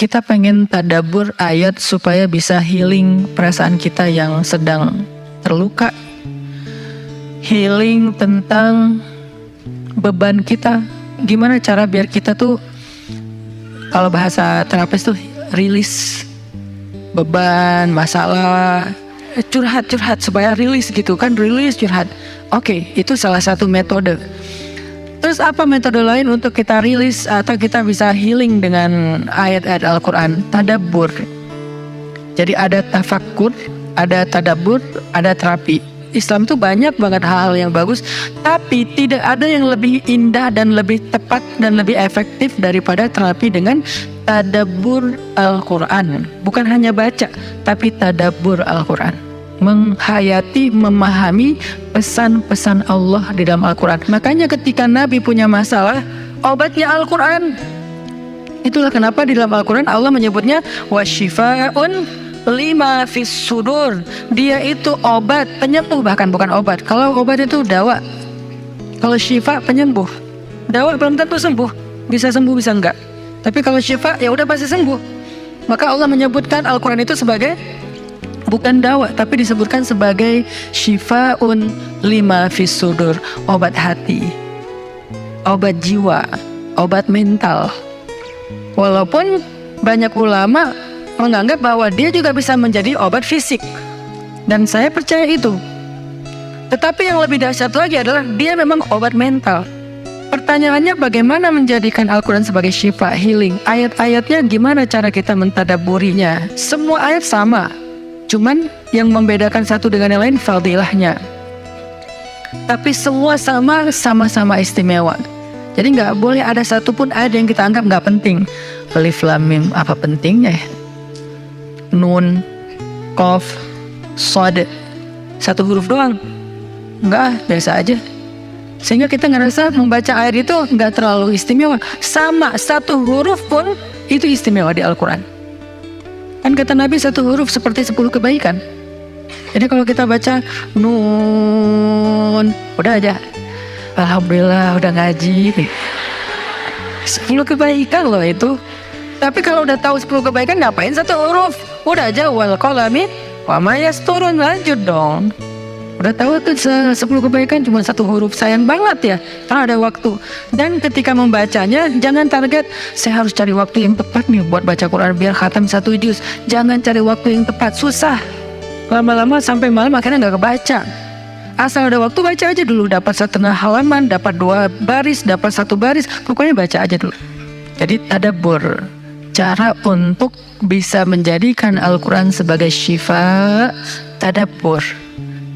kita pengen tadabbur ayat supaya bisa healing perasaan kita yang sedang terluka, healing tentang beban kita. Gimana cara biar kita tuh, kalau bahasa terapis tuh, rilis beban, masalah, curhat supaya rilis gitu kan, rilis curhat. Oke, itu salah satu metode. Terus apa metode lain untuk kita rilis atau kita bisa healing dengan ayat-ayat Al-Quran? Tadabbur. Jadi ada tafakkur, ada tadabbur, ada terapi. Islam tuh banyak banget hal-hal yang bagus, tapi tidak ada yang lebih indah dan lebih tepat dan lebih efektif daripada terapi dengan tadabbur Al-Quran. Bukan hanya baca, tapi tadabbur Al-Quran. Menghayati, memahami pesan-pesan Allah di dalam Al-Quran. Makanya ketika Nabi punya masalah, obatnya Al-Quran. Itulah kenapa di dalam Al-Quran Allah menyebutnya wasyifa'un lima fis sudur. Dia itu obat, penyembuh, bahkan bukan obat. Kalau obat itu dawa, kalau syifa penyembuh. Dawa belum tentu sembuh, bisa sembuh bisa enggak. Tapi kalau syifa ya udah pasti sembuh. Maka Allah menyebutkan Al-Quran itu sebagai bukan dawa, tapi disebutkan sebagai syifaun lima fis sudur, obat hati, obat jiwa, obat mental. Walaupun banyak ulama menganggap bahwa dia juga bisa menjadi obat fisik, dan saya percaya itu. Tetapi yang lebih dahsyat lagi adalah dia memang obat mental. Pertanyaannya, bagaimana menjadikan Al-Quran sebagai syifa, healing? Ayat-ayatnya gimana cara kita mentadabburinya? Semua ayat sama, cuman yang membedakan satu dengan yang lain fadilahnya. Tapi semua sama-sama istimewa. Jadi nggak boleh ada satupun ayat yang kita anggap nggak penting. Alif Lam Mim, apa pentingnya? Nun, Qaf, Shad, satu huruf doang. Nggak, biasa aja. Sehingga kita ngerasa membaca ayat itu nggak terlalu istimewa. Sama, satu huruf pun itu istimewa di Al-Quran. Kan kata Nabi, satu huruf seperti 10 kebaikan. Jadi kalau kita baca Nun, udah aja, alhamdulillah udah ngaji. 10 kebaikan loh itu. Tapi kalau udah tahu 10 kebaikan, ngapain satu huruf? Udah aja wal qalami wa ma yasturun, lanjut dong. Udah tahu tuh 10 kebaikan cuma satu huruf, sayang banget ya karena ada waktu. Dan ketika membacanya jangan target saya harus cari waktu yang tepat nih buat baca Quran biar khatam 1 juz. Jangan cari waktu yang tepat, susah. Lama-lama sampai malam akhirnya nggak kebaca. Asal ada waktu baca aja dulu, dapat setengah halaman, dapat 2 baris, dapat 1 baris, pokoknya baca aja dulu. Jadi tadabbur, cara untuk bisa menjadikan Al-Quran sebagai syifa, tadabbur.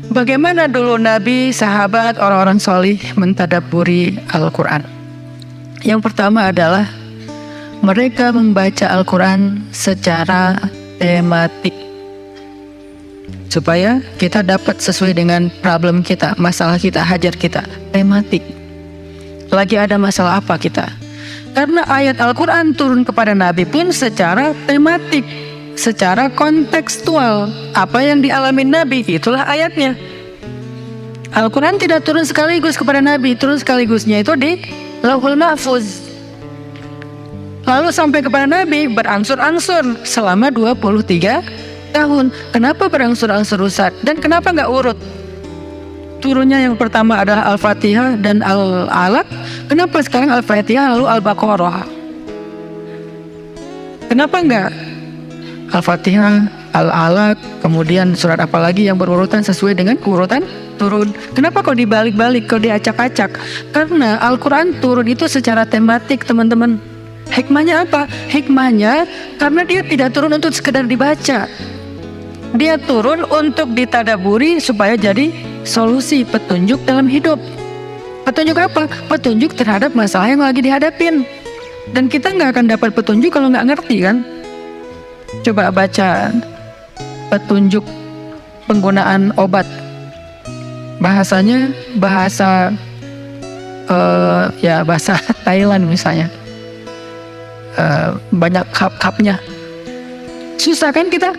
Bagaimana dulu Nabi, sahabat, orang-orang solih mentadabburi Al-Quran? Yang pertama adalah mereka membaca Al-Quran secara tematik, supaya kita dapat sesuai dengan problem kita, masalah kita, hajat kita. Tematik. Lagi ada masalah apa kita? Karena ayat Al-Quran turun kepada Nabi pun secara tematik, secara kontekstual. Apa yang dialami Nabi, itulah ayatnya. Al-Quran tidak turun sekaligus kepada Nabi, turun sekaligusnya itu di Lauhul Mahfuz. Lalu sampai kepada Nabi berangsur-angsur selama 23 tahun. Kenapa berangsur-angsur Ustaz? Dan kenapa nggak urut? Turunnya yang pertama adalah Al-Fatihah dan Al-Alaq. Kenapa sekarang Al-Fatihah lalu Al-Baqarah? Kenapa enggak Al-Fatihah, Al-Alaq, kemudian surat apa lagi yang berurutan sesuai dengan urutan turun? Kenapa kok dibalik-balik, kok diacak-acak? Karena Al-Quran turun itu secara tematik, teman-teman. Hikmahnya apa? Hikmahnya karena dia tidak turun untuk sekedar dibaca. Dia turun untuk ditadaburi supaya jadi solusi, petunjuk dalam hidup. Petunjuk apa? Petunjuk terhadap masalah yang lagi dihadapin. Dan kita nggak akan dapat petunjuk kalau nggak ngerti kan? Coba baca petunjuk penggunaan obat. Bahasanya bahasa bahasa Thailand misalnya. Banyak kap-kapnya. Susah kan kita?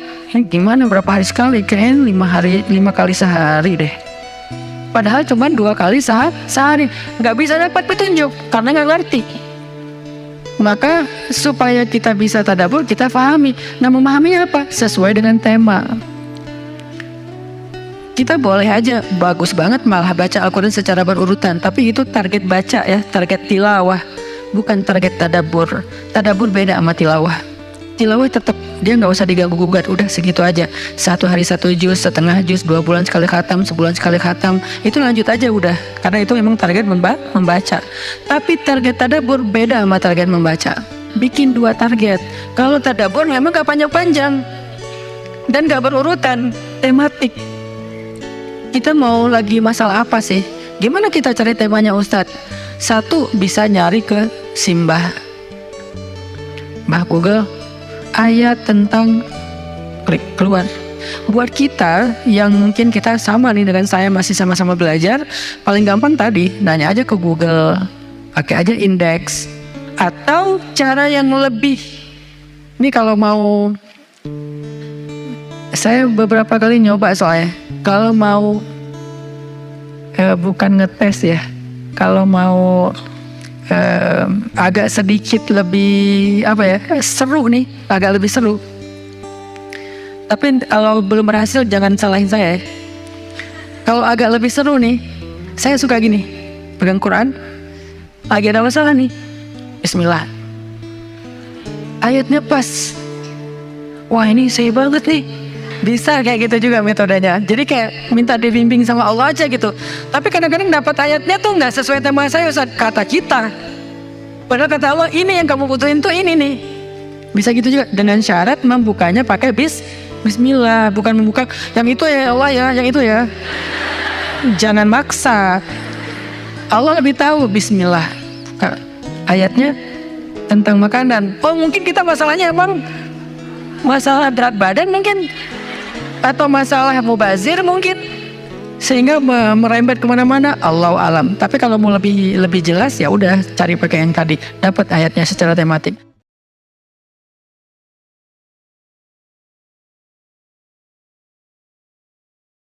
Gimana berapa hari sekali? Kayaknya 5 kali sehari deh. Padahal cuma 2 kali sehari. Nggak bisa dapat petunjuk karena nggak ngerti. Maka supaya kita bisa tadabbur, kita pahami. Nah, memahaminya apa? Sesuai dengan tema. Kita boleh aja bagus banget malah baca Al-Quran secara berurutan, tapi itu target baca ya, target tilawah, bukan target tadabbur. Tadabbur beda sama tilawah. Tilawah tetap dia nggak usah diganggu gugat, udah segitu aja. 1 hari 1 juz, setengah juz, 2 bulan sekali khatam, sebulan sekali khatam, itu lanjut aja udah. Karena itu memang target membaca. Tapi target tadabbur beda sama target membaca. Bikin 2 target. Kalau tadabbur memang gak panjang-panjang dan gak berurutan, tematik. Kita mau lagi masalah apa sih? Gimana kita cari temanya Ustadz? 1, bisa nyari ke Simbah Google, ayat tentang, klik keluar. Buat kita yang mungkin kita sama nih dengan saya, masih sama-sama belajar, paling gampang tadi nanya aja ke Google, pakai aja indeks. Atau cara yang lebih, ini kalau mau, saya beberapa kali nyoba soalnya, kalau mau bukan ngetes ya, kalau mau agak sedikit lebih seru nih, agak lebih seru. Tapi kalau belum berhasil jangan salahin saya. Kalau agak lebih seru nih, saya suka gini, pegang Quran, lagi ada masalah nih, Bismillah, ayatnya pas, wah ini saya banget nih. Bisa kayak gitu juga metodenya. Jadi kayak minta dibimbing sama Allah aja gitu. Tapi kadang-kadang dapat ayatnya tuh nggak sesuai tema saya, Ustaz, kata kita. Padahal kata Allah ini yang kamu butuhin tuh ini nih. Bisa gitu juga dengan syarat membukanya pakai Bismillah, bukan membuka yang itu ya Allah ya, yang itu ya. Jangan maksa. Allah lebih tahu. Bismillah. Ayatnya tentang makanan. Oh mungkin kita masalahnya emang masalah berat badan mungkin, atau masalah mubazir mungkin, sehingga merembet kemana-mana. Allahu alam. Tapi kalau mau lebih jelas ya udah cari pakai yang tadi, dapat ayatnya secara tematik.